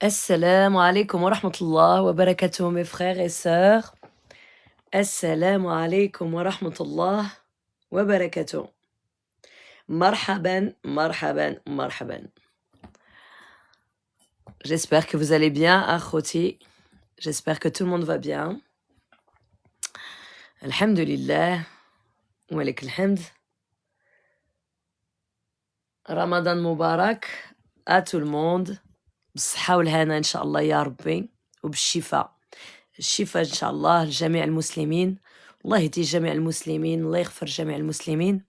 Assalamu alaikum wa rahmatullah wa barakatuh, mes frères et sœurs. Assalamu alaikum wa rahmatullah wa barakatuh. Marhaban, marhaban, marhaban. J'espère que vous allez bien, akhoti. J'espère que tout le monde va bien. Alhamdulillah. Wa lak alhamd. Ramadan Mubarak à tout le monde. بالصحة والهنا إن شاء الله يا ربي وبالشفاء. الشفاء إن شاء الله لجميع المسلمين. الله يهدي جميع المسلمين. الله يغفر جميع المسلمين.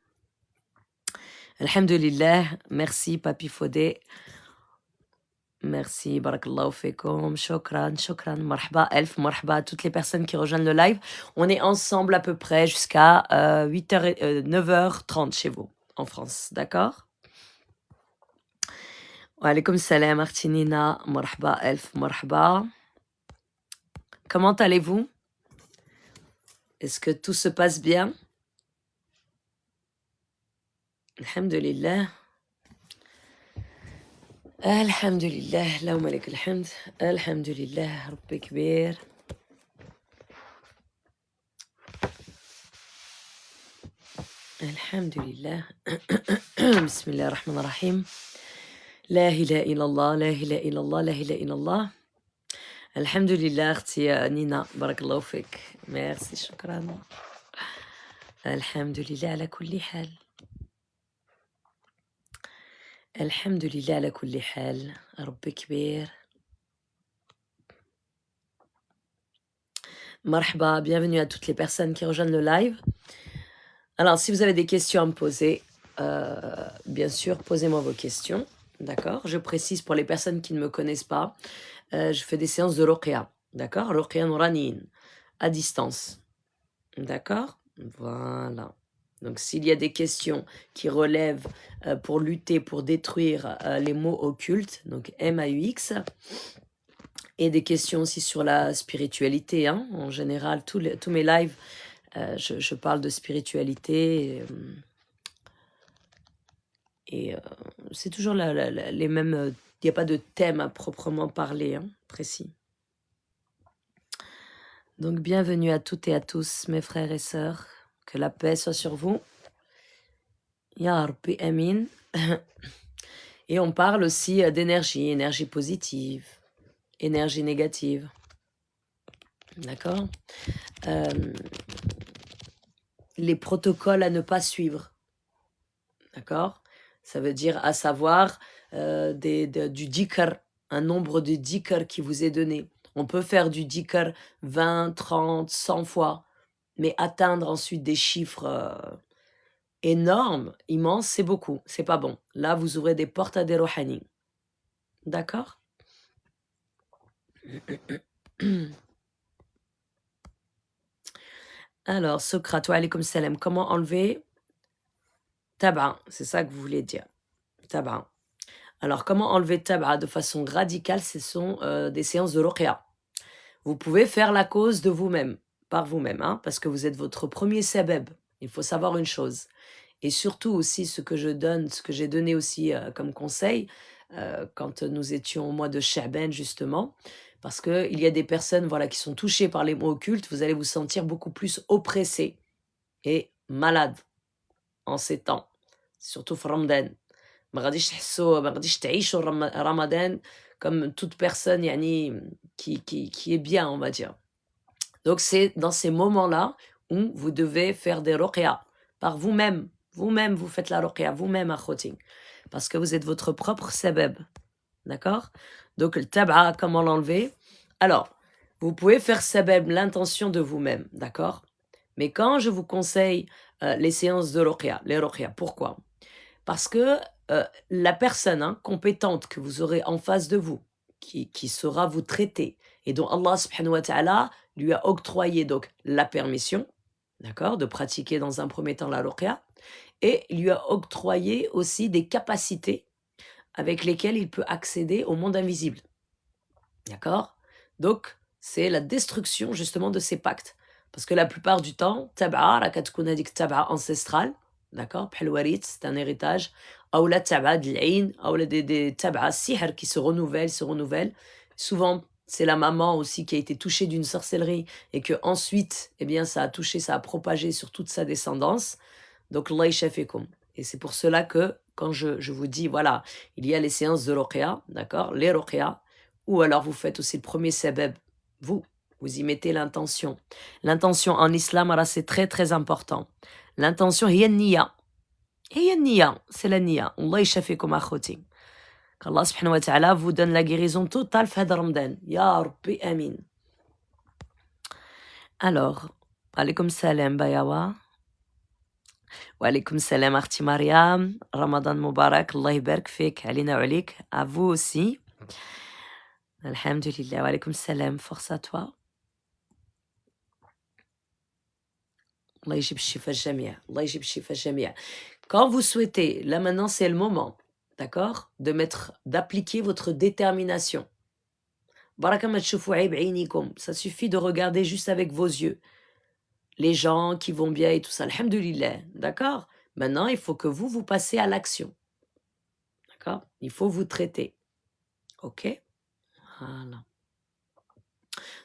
Alhamdulillah. Merci Papi Fodé. Merci, barakallahu fekoum, shukran, shukran, marhaba, elf, marhaba à toutes les personnes qui rejoignent le live. On est ensemble à peu près jusqu'à 9h30 chez vous, en France, d'accord? Wa alaykoum salam, Martinina, marhaba, elf, marhaba. Comment allez-vous? Est-ce que tout se passe bien? Alhamdulillah. Alhamdulillah, Allahumma lak alhamd. Alhamdulillah, Rabbi kbir. Alhamdulillah. Bismillah ar-Rahman ar-Rahim. La ilaha illallah, la ilaha illallah, la ilaha illallah. Alhamdulillah, akhti Nina, barakallahu fik. Merci, shukran. Alhamdulillah ala kulli hal. Alhamdulillah ala kulli hal. Rabbi kbir. Marhaba, bienvenue à toutes les personnes qui rejoignent le live. Alors, si vous avez des questions à me poser, bien sûr, posez-moi vos questions. D'accord? Je précise pour les personnes qui ne me connaissent pas, je fais des séances de Ruqya. D'accord? Ruqya Nouranin, à distance. D'accord? Voilà. Donc, s'il y a des questions qui relèvent pour lutter, pour détruire les mots occultes, donc MAUX, et des questions aussi sur la spiritualité, hein. En général, tous mes lives, je parle de spiritualité et c'est toujours les mêmes. Il n'y a pas de thème à proprement parler, hein, précis. Donc, bienvenue à toutes et à tous, mes frères et sœurs. Que la paix soit sur vous. Ya Rabbi Amin. Et on parle aussi d'énergie, énergie positive, énergie négative. D'accord? Les protocoles à ne pas suivre. D'accord? Ça veut dire, à savoir, du dhikr, un nombre de dhikr qui vous est donné. On peut faire du dhikr 20, 30, 100 fois, mais atteindre ensuite des chiffres énormes, immenses, c'est beaucoup, c'est pas bon. Là, vous ouvrez des portes à des rohani. D'accord? Alors, Socrate, wa alaykoum salam, comment enlever Tab'a, c'est ça que vous voulez dire. Tab'a. Alors, comment enlever Tab'a de façon radicale? Ce sont des séances de Ruqya. Vous pouvez faire la cause de vous-même, par vous-même, hein, parce que vous êtes votre premier sabab. Il faut savoir une chose. Et surtout aussi, ce que j'ai donné aussi comme conseil, quand nous étions au mois de Sha'ban, justement, parce qu'il y a des personnes voilà, qui sont touchées par les mots occultes, vous allez vous sentir beaucoup plus oppressé et malade en ces temps, surtout Ramadan. ما غاديش تعيشوا Ramadan comme toute personne yani, qui est bien, on va dire. Donc c'est dans ces moments-là où vous devez faire des ruqya par vous-même. Vous-même, vous faites la ruqya, vous-même à khoting. Parce que vous êtes votre propre sabab. D'accord? Donc le tab'a, comment l'enlever? Alors, vous pouvez faire sabab, l'intention de vous-même. D'accord? Mais quand je vous conseille les séances de ruqya, les ruqya, pourquoi? Parce que la personne compétente que vous aurez en face de vous, qui saura vous traiter, et dont Allah subhanahu wa ta'ala lui a octroyé donc la permission, d'accord, de pratiquer dans un premier temps la ruqya, et lui a octroyé aussi des capacités avec lesquelles il peut accéder au monde invisible. D'accord? Donc, c'est la destruction justement de ces pactes. Parce que la plupart du temps, tab'a, rakatkoun a dit tab'a ancestral, d'accord? Phelwarit, c'est un héritage. Aoula tab'a de l'ain, aoula des tab'a sihr qui se renouvellent. Souvent, c'est la maman aussi qui a été touchée d'une sorcellerie et que ensuite, eh bien, ça a touché, ça a propagé sur toute sa descendance. Donc, Allah yashafekoum. Et c'est pour cela que quand je vous dis, voilà, il y a les séances de ruqya, d'accord, les ruqya, ou alors vous faites aussi le premier sabab, vous y mettez l'intention. L'intention en islam, alors c'est très très important. L'intention, hiya niya. Hiya niya, c'est la niya. Allah yashafekoum akhoti. Qu'Allah subhanahu wa ta'ala vous donne la guérison totale في هذا رمضان. Ya Rabbi Amin. Alors, alaykoum salam Bayawa. Wa alaykoum salam Arti Mariam. Ramadan Mubarak. Allah يبارك فيك علينا وعليك. À vous aussi. Alhamdulillah. Wa alaykoum salam. Force à toi. Allah يجيب الشفاء الجميع. الله يجيب الشفاء الجميع. Quand vous souhaitez, là maintenant c'est le moment, d'accord, d'appliquer votre détermination. Baraka ma tchoufou aib ainikum. Ça suffit de regarder juste avec vos yeux les gens qui vont bien et tout ça. Alhamdulillah, d'accord. Maintenant, il faut que vous passez à l'action, d'accord. Il faut vous traiter, ok. Voilà.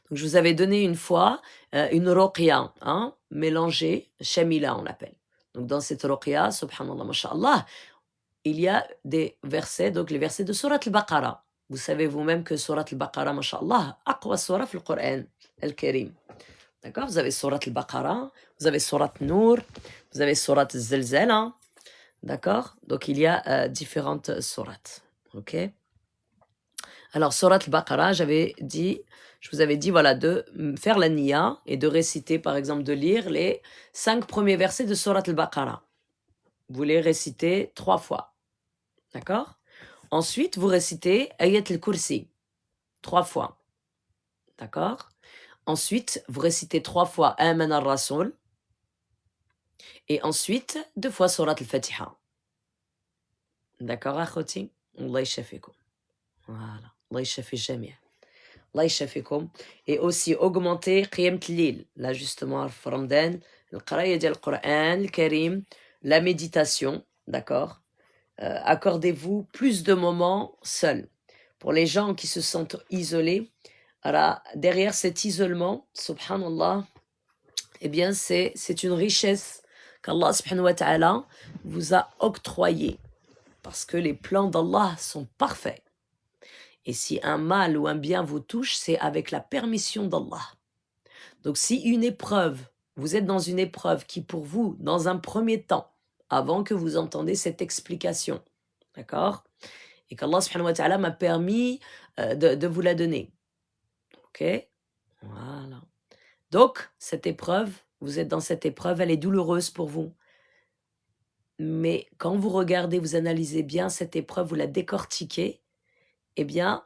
Donc, je vous avais donné une fois une ruqya, hein, mélangée, shamila on l'appelle. Donc, dans cette ruqya, subhanallah, masha'Allah, il y a des versets, donc les versets de Surat al-Baqarah. Vous savez vous-même que Surat al-Baqarah, masha'Allah, aqwa surah fil Qur'an al-Karim. D'accord. Vous avez Surat al-Baqarah, vous avez Surat Nour, vous avez Surat al-Zalzala. D'accord. Donc, il y a différentes sourates. Ok. Alors, Surat al-Baqarah, je vous avais dit, voilà, de faire la niya et de réciter, par exemple, de lire les 5 premiers versets de Surat al-Baqarah. Vous les récitez 3 fois. D'accord. Ensuite, vous récitez Ayat al-Kursi 3 fois. D'accord. Ensuite, vous récitez 3 fois Aman al-Rasoul. Et ensuite, 2 fois Surat al-Fatiha. D'accord, akhoti? Allah yashafikoum. Voilà. Allah yashafi jamia. Allah yashafikoum. Et aussi augmenter Qiyam Tlil. Là, justement, Ramadan, le Qur'an, le Qur'an, le Karim, la méditation. D'accord. Accordez-vous plus de moments seuls. Pour les gens qui se sentent isolés, alors, derrière cet isolement, subhanallah, eh bien, c'est une richesse qu'Allah subhanahu wa ta'ala vous a octroyée. Parce que les plans d'Allah sont parfaits. Et si un mal ou un bien vous touche, c'est avec la permission d'Allah. Donc si une épreuve, vous êtes dans une épreuve qui pour vous, dans un premier temps, avant que vous entendez cette explication, d'accord, et qu'Allah subhanahu wa ta'ala m'a permis de vous la donner. Ok. Voilà. Donc, cette épreuve, vous êtes dans cette épreuve, elle est douloureuse pour vous. Mais quand vous regardez, vous analysez bien cette épreuve, vous la décortiquez, eh bien,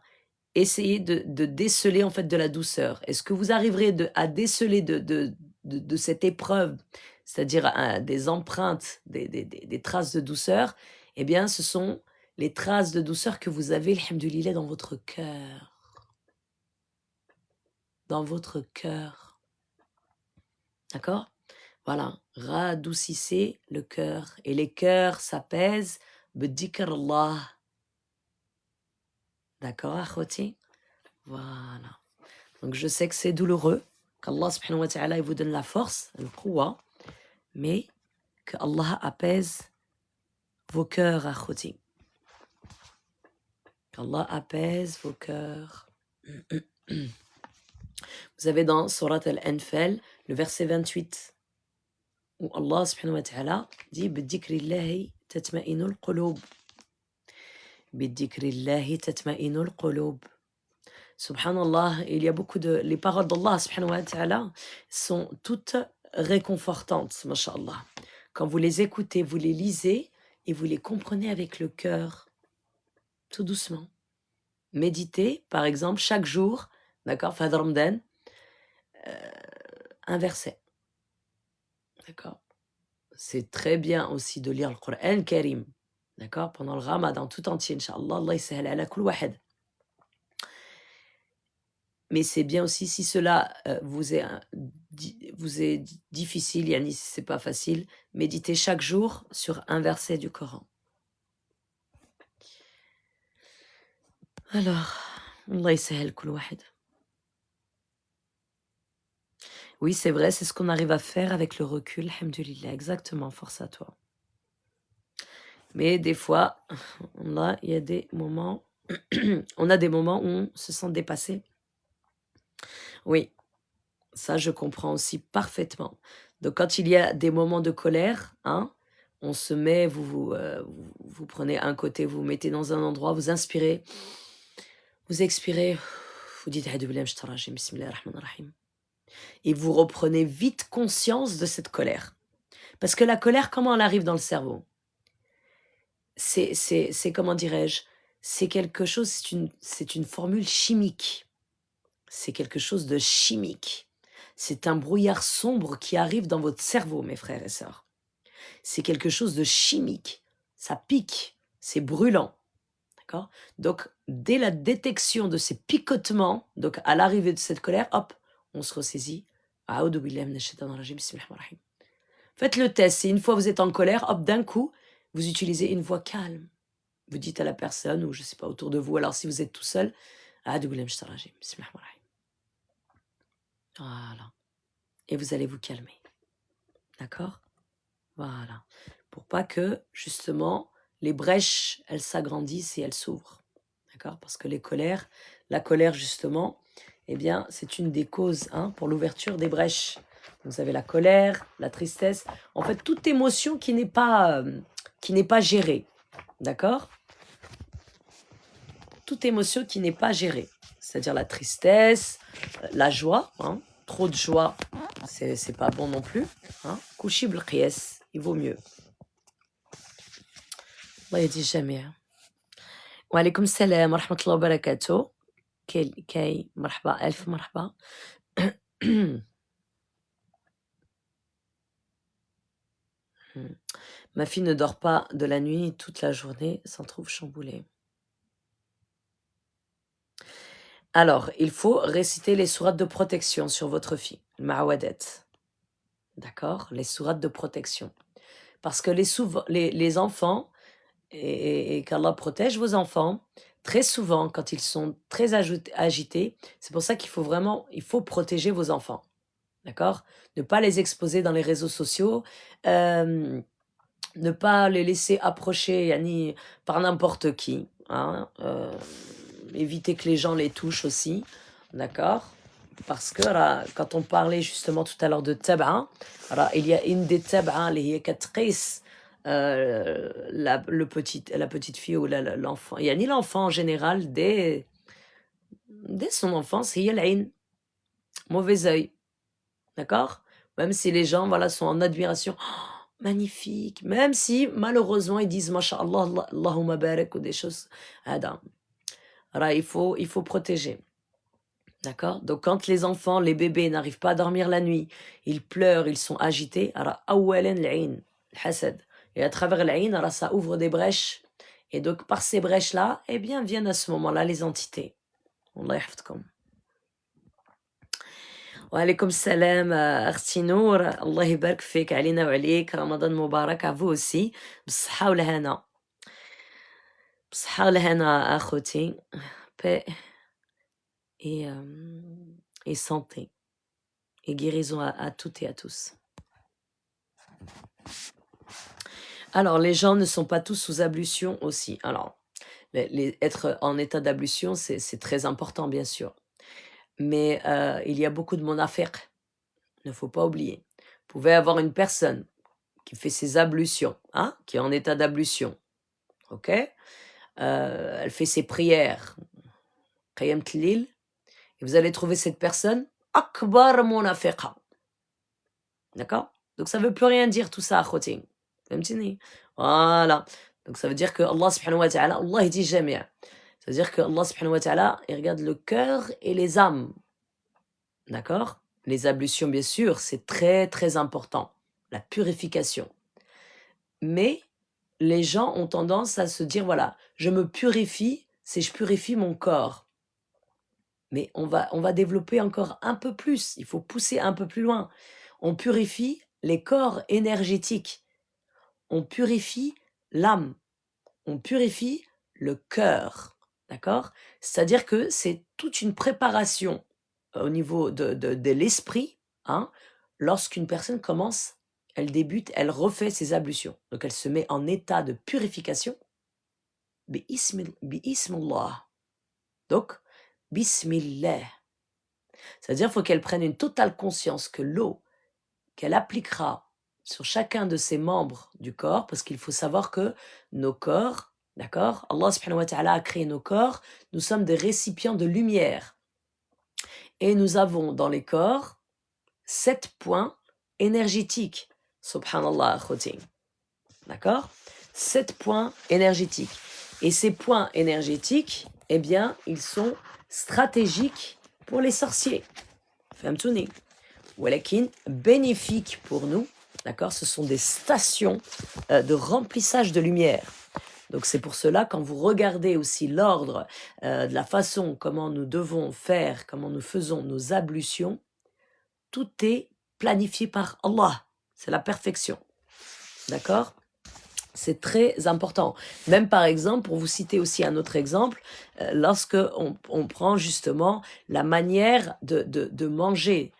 essayez de déceler en fait de la douceur. Est-ce que vous arriverez à déceler de cette épreuve, c'est-à-dire des empreintes, des traces de douceur? Eh bien, ce sont les traces de douceur que vous avez, alhamdoulilah, dans votre cœur. Dans votre cœur. D'accord? Voilà, radoucissez le cœur. Et les cœurs s'apaisent. Bidikr Allah. D'accord, akhoti? Voilà. Donc je sais que c'est douloureux. Qu'Allah subhanahu wa ta'ala il vous donne la force, le quwa. Mais que Allah apaise vos cœurs, akhoti. Qu'Allah apaise vos cœurs. Vous avez dans Surat Al-Anfal, le verset 28. Où Allah subhanahu wa ta'ala dit Bidikrillahi tatma'inul qulub. Bidikrillahi tatma'inul qulub. Subhanallah, il y a beaucoup de... Les paroles d'Allah subhanahu wa ta'ala sont toutes réconfortantes, masha'Allah. Quand vous les écoutez, vous les lisez et vous les comprenez avec le cœur, tout doucement. Méditez, par exemple, chaque jour, d'accord, Fahd Ramadan, un verset. D'accord. C'est très bien aussi de lire le Coran Karim. D'accord. Pendant le Ramadan tout entier, Inch'Allah, Allah yasahal ala kul wahid. Mais c'est bien aussi si cela vous est difficile, yani si c'est pas facile, méditez chaque jour sur un verset du Coran. Alors, Allah يسهل كل واحد. Oui, c'est vrai, c'est ce qu'on arrive à faire avec le recul, alhamdoulilah, exactement, force à toi. Mais des fois, là, il y a des moments, on a des moments où on se sent dépassé. Oui, ça, je comprends aussi parfaitement. Donc, quand il y a des moments de colère, hein, on se met, vous prenez un côté, vous vous mettez dans un endroit, vous inspirez, vous expirez, vous dites A'udhu billahi minash shaitanir rajim, bismillahir rahmanir rahim. Et vous reprenez vite conscience de cette colère. Parce que la colère, comment elle arrive dans le cerveau? C'est comment dirais-je? C'est quelque chose, c'est une formule chimique. C'est quelque chose de chimique. C'est un brouillard sombre qui arrive dans votre cerveau, mes frères et sœurs. C'est quelque chose de chimique. Ça pique, c'est brûlant. D'accord? Donc, dès la détection de ces picotements, donc à l'arrivée de cette colère, hop, on se ressaisit. A'udhu billahi minash shaitanir rajim, bismillahir rahmanir rahim. Faites le test. Si une fois vous êtes en colère, hop, d'un coup, vous utilisez une voix calme. Vous dites à la personne, ou je ne sais pas, autour de vous, alors si vous êtes tout seul, A'udhu billahi minash shaitanir rajim, bismillahir rahmanir rahim. Voilà. Et vous allez vous calmer. D'accord? Voilà. Pour pas que, justement, les brèches, elles s'agrandissent et elles s'ouvrent. D'accord? Parce que la colère, justement, eh bien, c'est une des causes pour l'ouverture des brèches. Vous avez la colère, la tristesse, en fait, toute émotion qui n'est pas gérée. D'accord? Toute émotion qui n'est pas gérée. C'est-à-dire la tristesse, la joie. Trop de joie, c'est pas bon non plus. Kouchib l'qiyas, il vaut mieux. Allah dit jamais. Wa alaykoum salam wa rahmatullahi wa barakatuh. Kay, marhaba, elf marhaba. Ma fille ne dort pas de la nuit toute la journée, s'en trouve chamboulée. Alors, il faut réciter les sourates de protection sur votre fille, le ma'awadet. D'accord? Les sourates de protection. Parce que les enfants, et qu'Allah protège vos enfants, très souvent, quand ils sont très agités, c'est pour ça qu'il faut protéger vos enfants. D'accord? Ne pas les exposer dans les réseaux sociaux, ne pas les laisser approcher yani, par n'importe qui. Éviter que les gens les touchent aussi. D'accord? Parce que quand on parlait justement tout à l'heure de tab'a, il y a une des tab'a, les katris, la petite fille ou l'enfant, il y a ni l'enfant en général, dès son enfance, il y a l'aïn, mauvais œil. D'accord? Même si les gens sont en admiration, oh, magnifique, même si malheureusement ils disent Masha'Allah, Allahumma barak ou des choses. Alors, il faut protéger. D'accord? Donc, quand les enfants, les bébés n'arrivent pas à dormir la nuit, ils pleurent, ils sont agités, alors, awwalan l'ayn, hasad. Et à travers l'ayn, alors ça ouvre des brèches. Et donc, par ces brèches-là, eh bien, viennent à ce moment-là les entités. Allah yahfadkoum. Wa alaykoum salam, Akhti Nour. Allah yibarak fik, alina wa alik. Ramadan Mubarak à vous aussi. B'ssaha wa l'hana. B'ssaha wa l'hana, akhouti. Paix et santé. Et guérison à toutes et à tous. Alors, les gens ne sont pas tous sous ablution aussi. Alors, être en état d'ablution, c'est très important, bien sûr. Mais il y a beaucoup de monafiq. Il ne faut pas oublier. Vous pouvez avoir une personne qui fait ses ablutions, qui est en état d'ablution. OK? Elle fait ses prières. Qiyam Tlil. Et vous allez trouver cette personne akbar munafiqa. D'accord? Donc ça ne veut plus rien dire tout ça, khotin. Voilà. Donc ça veut dire que Allah subhanahu wa ta'ala, Allah il dit jamais. Ça veut dire que Allah subhanahu wa ta'ala, il regarde le cœur et les âmes. D'accord? Les ablutions, bien sûr, c'est très très important. La purification. Mais les gens ont tendance à se dire, voilà, je me purifie, c'est je purifie mon corps. Mais on va développer encore un peu plus. Il faut pousser un peu plus loin. On purifie les corps énergétiques. On purifie l'âme. On purifie le cœur. d'accord? C'est-à-dire que c'est toute une préparation au niveau de l'esprit, hein, lorsqu'une personne commence, elle débute, elle refait ses ablutions. Donc elle se met en état de purification. Bismillah. Donc, Bismillah. C'est-à-dire qu'il faut qu'elle prenne une totale conscience que l'eau qu'elle appliquera sur chacun de ses membres du corps, parce qu'il faut savoir que nos corps, d'accord, Allah subhanahu wa ta'ala a créé nos corps, nous sommes des récipients de lumière. Et nous avons dans les corps 7 points énergétiques. Subhanallah, akhouti. D'accord? 7 points énergétiques. Et ces points énergétiques, eh bien, ils sont stratégiques pour les sorciers. Fahmtouni. Walakin, bénéfiques pour nous. D'accord? Ce sont des stations de remplissage de lumière. Donc c'est pour cela, quand vous regardez aussi l'ordre de la façon comment nous devons faire, comment nous faisons nos ablutions, tout est planifié par Allah. C'est la perfection. D'accord? C'est très important. Même par exemple, pour vous citer aussi un autre exemple, lorsque on prend justement la manière de manger,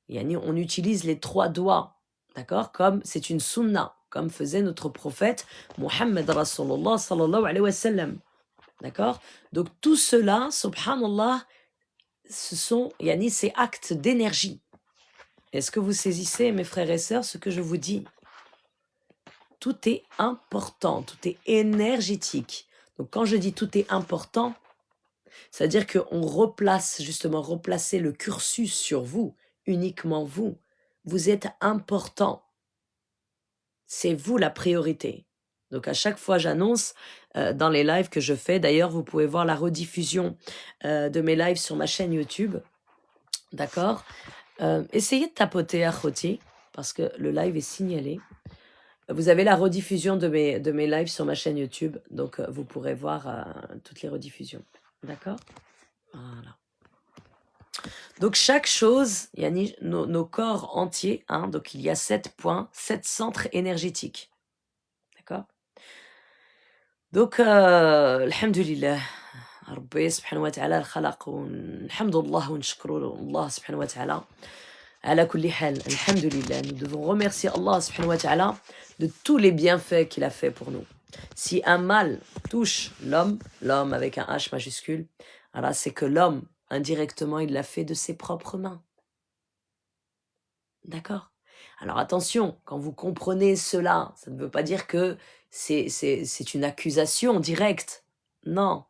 on utilise les 3 doigts, d'accord? Comme c'est une sunna, comme faisait notre prophète Muhammad Rasulullah sallallahu alayhi wa sallam. D'accord? Donc tout cela, subhanallah, ce sont, ces actes d'énergie. Est-ce que vous saisissez, mes frères et sœurs, ce que je vous dis? Tout est important, tout est énergétique. Donc quand je dis tout est important, c'est-à-dire qu'on replacer le cursus sur vous, uniquement vous. Vous êtes important. C'est vous la priorité. Donc à chaque fois, j'annonce dans les lives que je fais. D'ailleurs, vous pouvez voir la rediffusion de mes lives sur ma chaîne YouTube. D'accord? Essayez de tapoter Akhoti, parce que le live est signalé. Vous avez la rediffusion de mes lives sur ma chaîne YouTube. Donc vous pourrez voir toutes les rediffusions. D'accord? Voilà. Donc chaque chose, nos corps entiers, hein, donc il y a 7 points, 7 centres énergétiques. D'accord? Donc, alhamdulillah, Rabbi subhanahu wa ta'ala al-khalaq, alhamdulillah, wa nshkuru Allah subhanahu wa ta'ala, ala kulli hal, alhamdulillah, nous devons remercier Allah subhanahu wa ta'ala de tous les bienfaits qu'il a fait pour nous. Si un mal touche l'homme avec un H majuscule, alors c'est que l'homme, indirectement, il l'a fait de ses propres mains. D'accord? Alors attention, quand vous comprenez cela, ça ne veut pas dire que c'est une accusation directe. Non.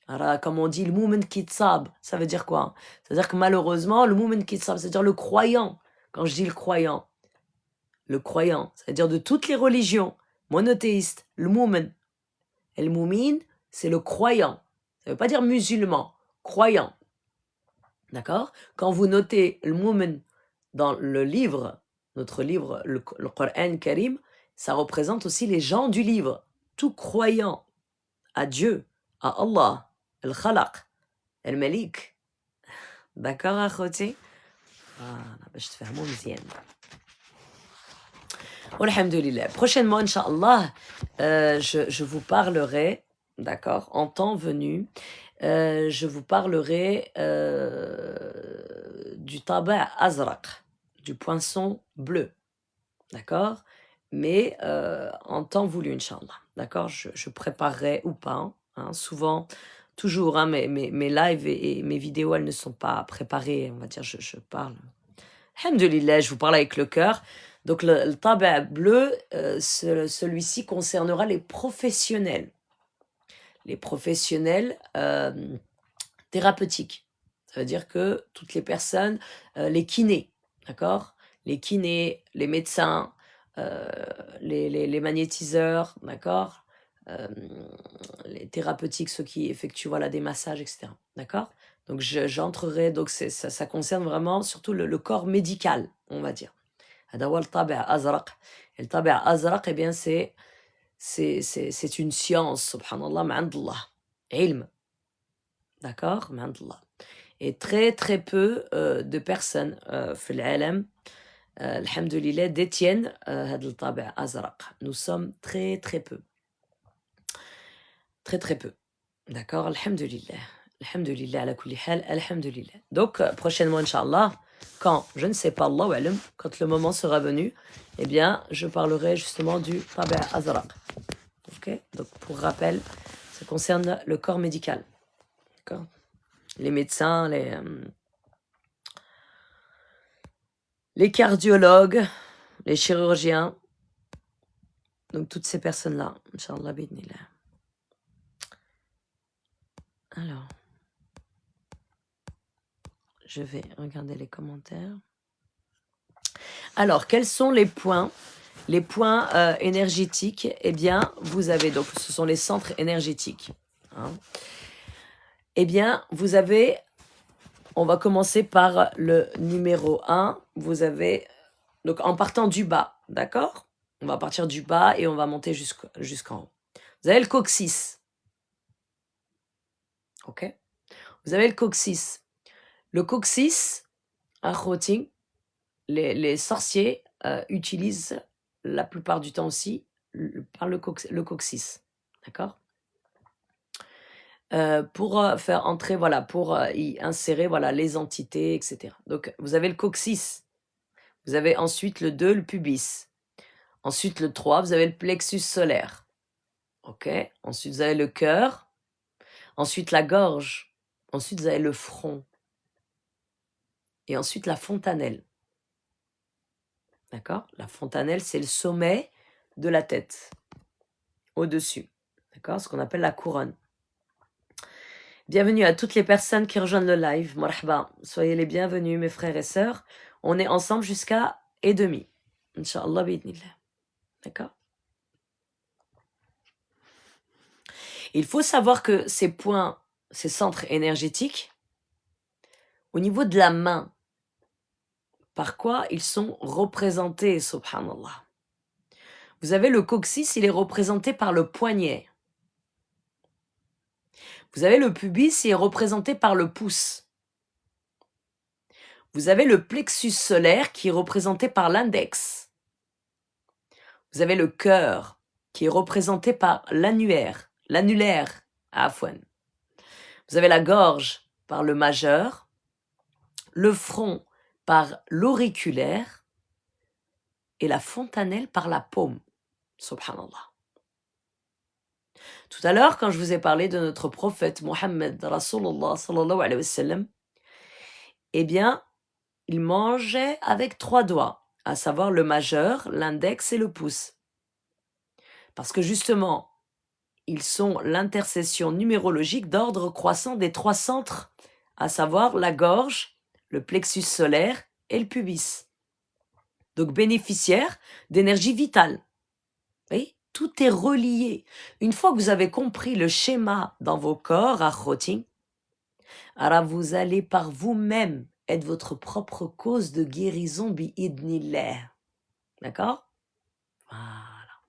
Alors, comme on dit, le mu'min kitsab, ça veut dire quoi? Ça veut dire que malheureusement, le mu'min kitsab, c'est-à-dire le croyant. Quand je dis le croyant, c'est-à-dire de toutes les religions monothéistes, le mu'min. Et le mu'min, c'est le croyant. Ça ne veut pas dire musulman, croyant. D'accord? Quand vous notez le mu'min dans le livre, notre livre, le Coran Karim, ça représente aussi les gens du livre, tout croyant à Dieu, à Allah, al-Khalaq, al-Malik. D'accord, akhoti? Voilà, باش تفهموا مزيان. Alhamdulillah. Prochainement, Inch'Allah, je vous parlerai, d'accord, en temps venu, je vous parlerai du taba' azraq, du poinçon bleu, d'accord? Mais en temps voulu, Inch'Allah, d'accord? Je préparerai ou pas, hein, souvent, toujours, hein, mes lives et mes vidéos, elles ne sont pas préparées, on va dire, je parle. Alhamdulillah, je vous parle avec le cœur. Donc le taba' bleu, celui-ci concernera les professionnels. Les professionnels thérapeutiques. Ça veut dire que toutes les personnes, les kinés, d'accord? Les kinés, les médecins, les magnétiseurs, d'accord? Les thérapeutiques, ceux qui effectuent voilà, des massages, etc. D'accord? Donc j'entrerai, donc ça concerne vraiment surtout le corps médical, on va dire. هذا هو الطابع أزرق. Et le طابع أزرق, eh bien c'est une science, subhanallah, من عند الله. علم. D'accord? من عند الله. Et très très peu de personnes في العالم alhamdulillah détiennent هذا الطابع أزرق. Nous sommes très très peu. Très très peu. D'accord, alhamdulillah. Alhamdulillah, ala kulli hal, alhamdulillah. Donc, prochainement, Inch'Allah, quand, je ne sais pas, Allahu a'lam, quand le moment sera venu, eh bien, je parlerai justement du Tabi' Azraq. Ok. Donc, pour rappel, ça concerne le corps médical. D'accord. Les médecins, les cardiologues, les chirurgiens, donc toutes ces personnes-là, Inch'Allah, bidnillah. Alors, je vais regarder les commentaires. Alors, quels sont les points énergétiques? Eh bien, vous avez, donc, ce sont les centres énergétiques. Hein. Eh bien, vous avez, on va commencer par le numéro 1. Vous avez, donc en partant du bas, d'accord? On va partir du bas et on va monter jusqu'en haut. Vous avez le coccyx. Ok? Vous avez le coccyx. Le coccyx, un routing, les sorciers utilisent la plupart du temps aussi par le coccyx. D'accord? Pour faire entrer, voilà, pour y insérer, voilà, les entités, etc. Donc, vous avez le coccyx. Vous avez ensuite le 2, le pubis. Ensuite, le 3, vous avez le plexus solaire. OK? Ensuite, vous avez le cœur. Ensuite, la gorge. Ensuite, vous avez le front. Et ensuite, la fontanelle. D'accord? La fontanelle, c'est le sommet de la tête. Au-dessus. D'accord? Ce qu'on appelle la couronne. Bienvenue à toutes les personnes qui rejoignent le live. Marhaba. Soyez les bienvenus, mes frères et sœurs. On est ensemble jusqu'à 1h30. Inch'Allah, bi'idnillah. D'accord? Il faut savoir que ces points, ces centres énergétiques, au niveau de la main, par quoi ils sont représentés, subhanallah. Vous avez le coccyx, il est représenté par le poignet. Vous avez le pubis, il est représenté par le pouce. Vous avez le plexus solaire qui est représenté par l'index. Vous avez le cœur qui est représenté par l'annulaire, afwan. Vous avez la gorge par le majeur, le front par l'auriculaire et la fontanelle par la paume. Subhanallah. Tout à l'heure, quand je vous ai parlé de notre prophète Mohammed Rasulullah sallallahu alayhi wa sallam, eh bien, il mangeait avec 3 doigts, à savoir le majeur, l'index et le pouce. Parce que justement, ils sont l'intercession numérologique d'ordre croissant des 3 centres, à savoir la gorge, le plexus solaire et le pubis. Donc bénéficiaire d'énergie vitale. Vous voyez, tout est relié. Une fois que vous avez compris le schéma dans vos corps, alors vous allez par vous-même être votre propre cause de guérison bi'idnillah. D'accord? Voilà.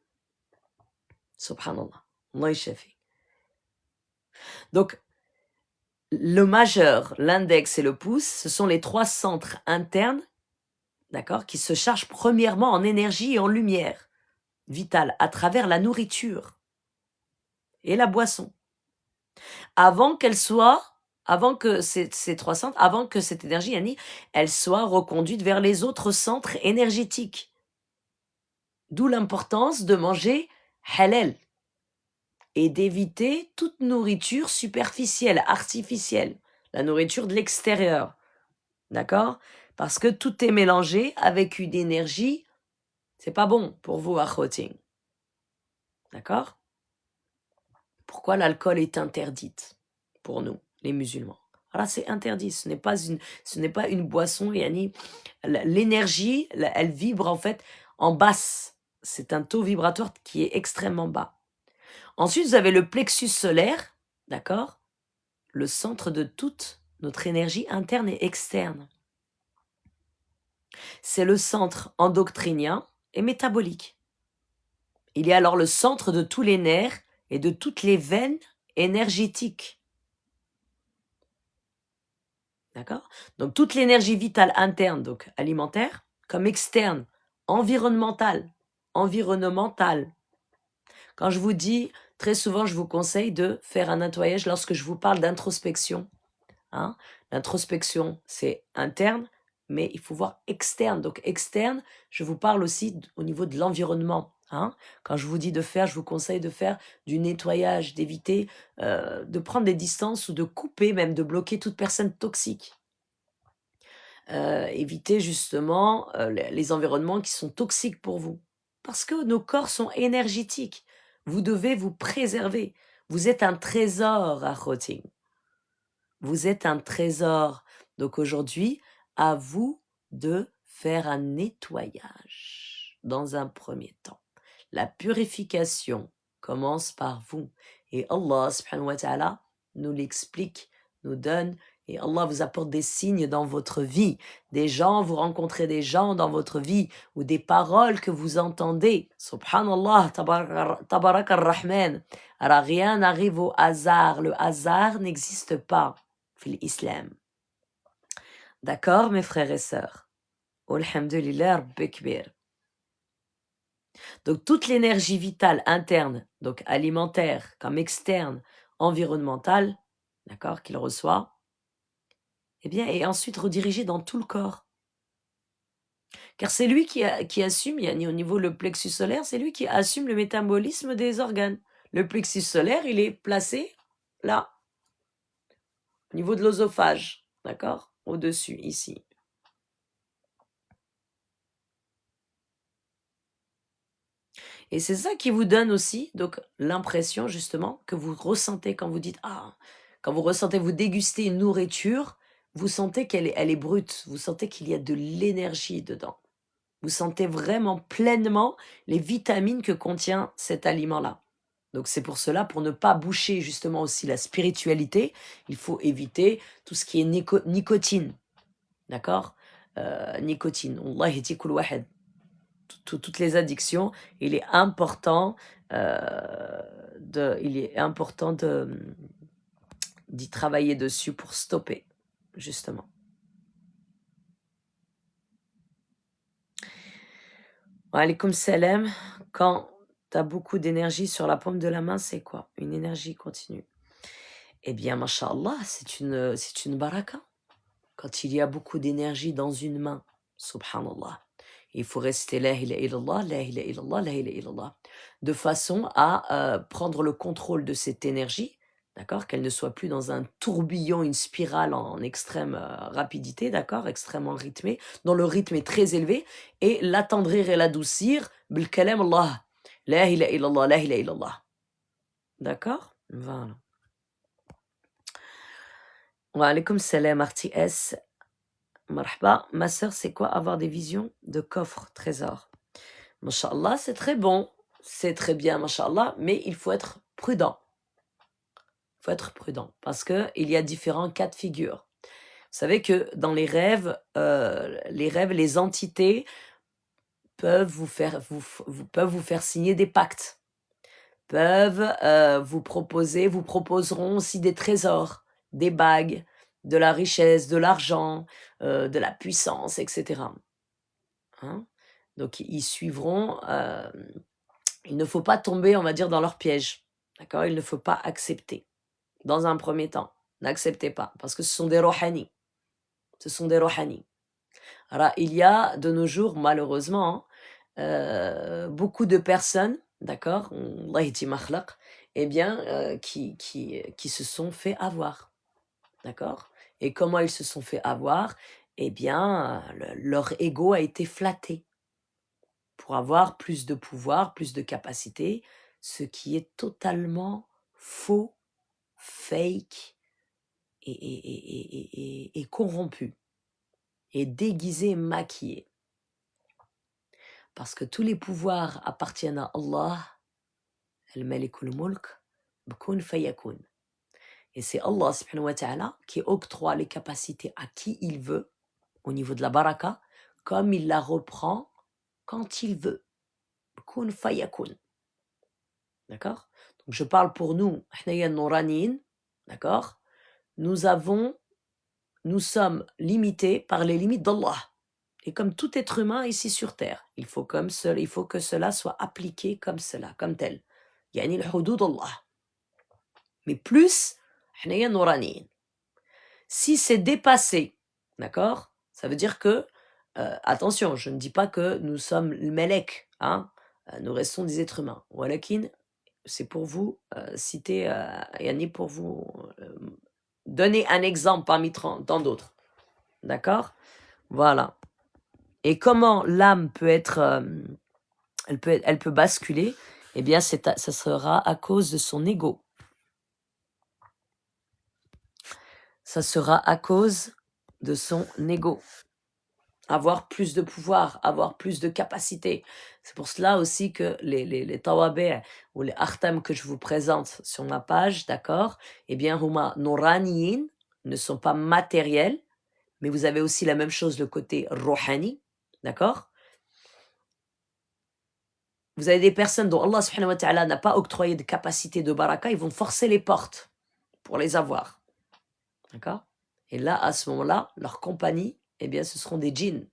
Subhanallah. Allah yashafi. Donc, le majeur, l'index et le pouce, ce sont les 3 centres internes, d'accord, qui se chargent premièrement en énergie et en lumière vitale à travers la nourriture et la boisson. Avant que ces 3 centres, avant que cette énergie, Yanni, elle soit reconduite vers les autres centres énergétiques. D'où l'importance de manger halal et d'éviter toute nourriture superficielle, artificielle, la nourriture de l'extérieur. D'accord? Parce que tout est mélangé avec une énergie, c'est pas bon pour vous, achoting. D'accord? Pourquoi l'alcool est interdite pour nous, les musulmans? Alors c'est interdit, ce n'est pas une boisson, yani, l'énergie, elle vibre en fait en basse. C'est un taux vibratoire qui est extrêmement bas. Ensuite, vous avez le plexus solaire, d'accord? Le centre de toute notre énergie interne et externe. C'est le centre endocrinien et métabolique. Il est alors le centre de tous les nerfs et de toutes les veines énergétiques. D'accord? Donc toute l'énergie vitale interne, donc alimentaire, comme externe, environnementale. Quand je vous dis très souvent, je vous conseille de faire un nettoyage lorsque je vous parle d'introspection. Hein. L'introspection, c'est interne, mais il faut voir externe. Donc externe, je vous parle aussi au niveau de l'environnement. Hein. Quand je vous dis de faire, je vous conseille de faire du nettoyage, d'éviter de prendre des distances ou de couper, même de bloquer toute personne toxique. Éviter justement les environnements qui sont toxiques pour vous. Parce que nos corps sont énergétiques. Vous devez vous préserver. Vous êtes un trésor à Khoting. Vous êtes un trésor. Donc aujourd'hui, à vous de faire un nettoyage dans un premier temps. La purification commence par vous. Et Allah subhanahu wa ta'ala nous l'explique, nous donne, et Allah vous apporte des signes dans votre vie. Des gens, vous rencontrez des gens dans votre vie, ou des paroles que vous entendez. Subhanallah, tabarak ar-Rahman. Alors rien n'arrive au hasard. Le hasard n'existe pas. L'islam. D'accord, mes frères et sœurs? Alhamdulillah, Rabbi Kbir. Donc, toute l'énergie vitale interne, donc alimentaire comme externe, environnementale, d'accord, qu'il reçoit, eh bien, est ensuite redirigée dans tout le corps. Car c'est lui qui assume, au niveau le plexus solaire, c'est lui qui assume le métabolisme des organes. Le plexus solaire, il est placé là, au niveau de l'œsophage, d'accord? Au-dessus, ici. Et c'est ça qui vous donne aussi donc l'impression justement que vous ressentez quand vous dites quand vous ressentez, vous dégustez une nourriture, vous sentez elle est brute, vous sentez qu'il y a de l'énergie dedans. Vous sentez vraiment pleinement les vitamines que contient cet aliment-là. Donc c'est pour cela, pour ne pas boucher justement aussi la spiritualité, il faut éviter tout ce qui est nicotine. D'accord? Nicotine. Allah yahdi kul wahed. Toutes les addictions, il est important d'y travailler dessus pour stopper, justement. Wa alaykoum salam. Quand tu as beaucoup d'énergie sur la paume de la main, c'est quoi? Une énergie continue. Eh bien, masha'Allah, c'est une baraka. Quand il y a beaucoup d'énergie dans une main, subhanallah. Il faut rester la ilaha illallah, la ilaha illallah, la ilaha illallah, de façon à prendre le contrôle de cette énergie, d'accord, qu'elle ne soit plus dans un tourbillon, une spirale en extrême rapidité, d'accord, extrêmement rythmée, dont le rythme est très élevé, et l'attendrir et l'adoucir, bil kalam Allah, la ilaha illallah, la ilaha illallah. D'accord? Voilà. Wa alaykoum salam, Arti S. Marhaba, ma sœur, c'est quoi avoir des visions de coffres, trésors? Masha'Allah, c'est très bon, c'est très bien, Masha'Allah, mais il faut être prudent. Il faut être prudent parce qu'il y a différents cas de figure. Vous savez que dans les rêves, les entités peuvent vous faire signer des pactes, peuvent vous proposeront aussi des trésors, des bagues, de la richesse, de l'argent, de la puissance, etc. Hein? Donc ils suivront, il ne faut pas tomber, on va dire, dans leur piège. D'accord? Il ne faut pas accepter. Dans un premier temps, n'acceptez pas, parce que ce sont des rohani. Ce sont des rohani. Alors, il y a de nos jours, malheureusement, beaucoup de personnes, d'accord, Allah yati makhlaq, eh bien, qui se sont fait avoir. D'accord? Et comment ils se sont fait avoir? Eh bien, leur ego a été flatté pour avoir plus de pouvoir, plus de capacité, ce qui est totalement faux, fake et corrompu, et déguisé et maquillé. Parce que tous les pouvoirs appartiennent à Allah, al-Malikul Mulk, bkoun fayakoun. Et c'est Allah subhanahu wa ta'ala qui octroie les capacités à qui il veut, au niveau de la baraka, comme il la reprend quand il veut. Bkoun fayakoun. D'accord? Donc je parle pour nous, d'accord? Nous sommes limités par les limites d'Allah. Et comme tout être humain ici sur Terre, il faut que cela soit appliqué comme cela, comme tel. يعني الحدود الله. Mais plus, حنايا نورانيين. Si c'est dépassé, d'accord? Ça veut dire que, attention, je ne dis pas que nous sommes le melek, hein? Nous restons des êtres humains. Walakin, c'est pour vous citer, yani pour vous donner un exemple parmi tant d'autres. D'accord? Voilà. Et comment l'âme peut être, elle peut basculer? Eh bien, ça sera à cause de son ego. Ça sera à cause de son ego. Avoir plus de pouvoir, avoir plus de capacité. C'est pour cela aussi que les tawabi' ou les akhtam que je vous présente sur ma page, d'accord, eh bien, huma nouraniyin, ne sont pas matériels, mais vous avez aussi la même chose, le côté rohani, d'accord? Vous avez des personnes dont Allah subhanahu wa ta'ala n'a pas octroyé de capacité de baraka, ils vont forcer les portes pour les avoir. D'accord? Et là, à ce moment-là, leur compagnie, eh bien, ce seront des djinns.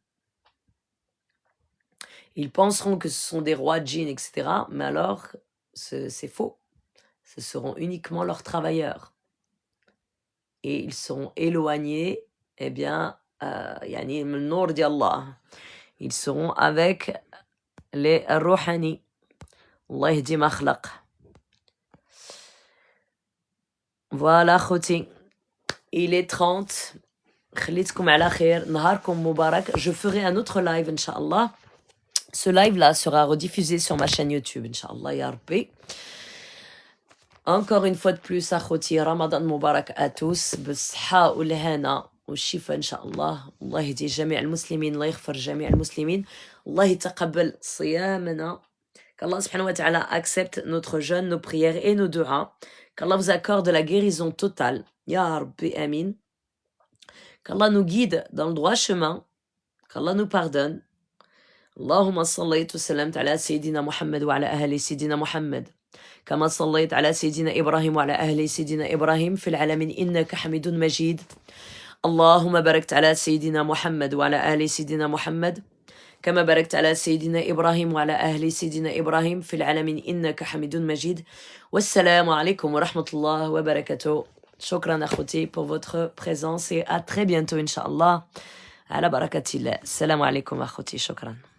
Ils penseront que ce sont des rois djinns, etc. Mais alors, c'est faux. Ce seront uniquement leurs travailleurs. Et ils seront éloignés, eh bien, yani al-nour d'Allah. Ils seront avec les rouhani. Allah yahdi ma khlaq. Voilà, khouti. Il est 30. Khalitkoum ala khair. Naharkoum mubarak. Je ferai un autre live, Inch'Allah. Ce live-là sera rediffusé sur ma chaîne YouTube, Inch'Allah, ya Rabbi. Encore une fois de plus, akhouti, Ramadan Mubarak à tous. Bisha ou lehana ou shifa, Inch'Allah. Allah yahdi jami' al-muslimin, Allah yaghfir jami' al-muslimin. Allah yataqabbal siyamana. Qu'Allah subhanahu wa ta'ala accepte notre jeûne, nos prières et nos du'as. Qu'Allah vous accorde la guérison totale. Ya Rabbi, amin. Qu'Allah nous guide dans le droit chemin. Qu'Allah nous pardonne. اللهم صليت وسلمت على سيدنا محمد وعلى أهل سيدنا محمد كما صليت على سيدنا إبراهيم وعلى أهل سيدنا إبراهيم في العالمين إنك حميد مجيد اللهم باركت على سيدنا محمد وعلى أهل سيدنا محمد كما باركت على سيدنا إبراهيم وعلى أهل سيدنا إبراهيم في العالمين إنك حميد مجيد والسلام عليكم ورحمة الله وبركاته. شكرا أخوتي pour votre présence et à très bientôt إن شاء الله على بركة الله. السلام عليكم أخوتي. شكرا.